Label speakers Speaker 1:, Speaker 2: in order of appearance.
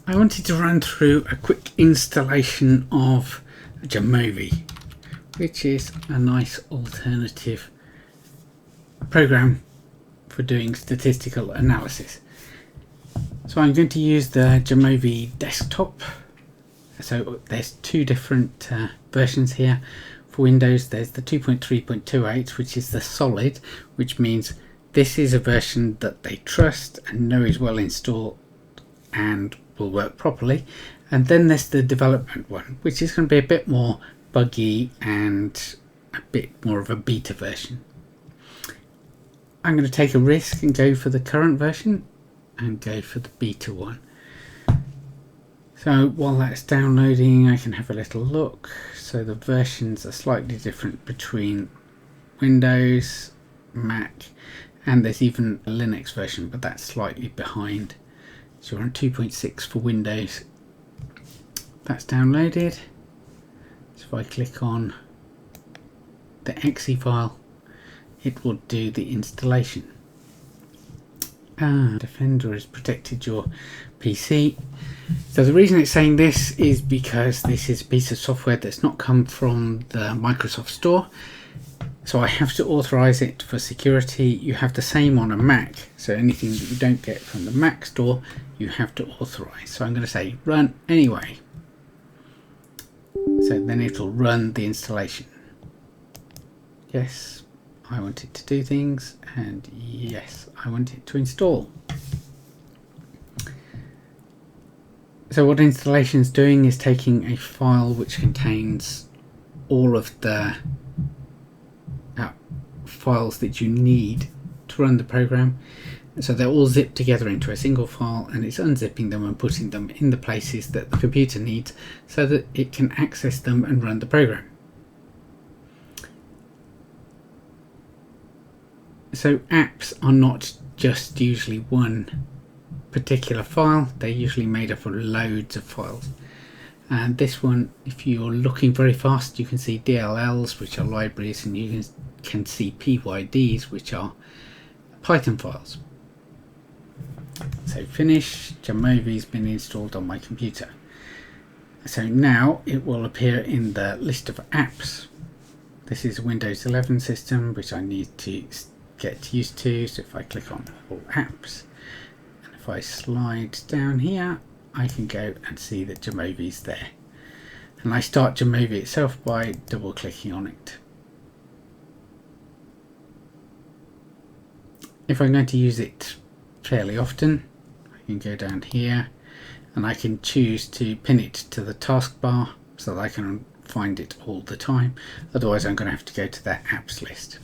Speaker 1: I wanted to run through a quick installation of Jamovi, which is a nice alternative program for doing statistical analysis. So I'm going to use the Jamovi Desktop. So there's two different versions here. For Windows there's the 2.3.28, which is the solid, which means this is a version that they trust and know is well installed and will work properly. And then there's the development one, which is going to be a bit more buggy and a bit more of a beta version. I'm going to take a risk and go for the current version and go for the beta one. So while that's downloading, I can have a little look. So the versions are slightly different between Windows, Mac, and there's even a Linux version, but that's slightly behind. So we're on 2.6 for Windows. That's downloaded. So if I click on the exe file, it will do the installation. Defender has protected your PC. So the reason it's saying this is because this is a piece of software that's not come from the Microsoft Store. So I have to authorize it for security. You have the same on a Mac. So anything that you don't get from the Mac Store, you have to authorize. So I'm going to say run anyway. So then it will run the installation. Yes, I want it to do things, and yes, I want it to install. So what installation is doing is taking a file which contains all of the files that you need to run the program. So they're all zipped together into a single file, and it's unzipping them and putting them in the places that the computer needs so that it can access them and run the program. So apps are not just usually one particular file, they're usually made up of loads of files. And this one, if you're looking very fast, you can see DLLs, which are libraries, and you can see PYDs, which are Python files. So finish, Jamovi's been installed on my computer. So now it will appear in the list of apps. This is a Windows 11 system, which I need to get used to. So if I click on all apps, and if I slide down here, I can go and see that Jamovi's there. And I start Jamovi itself by double clicking on it. If I'm going to use it fairly often, I can go down here and I can choose to pin it to the taskbar so that I can find it all the time. Otherwise I'm going to have to go to that apps list.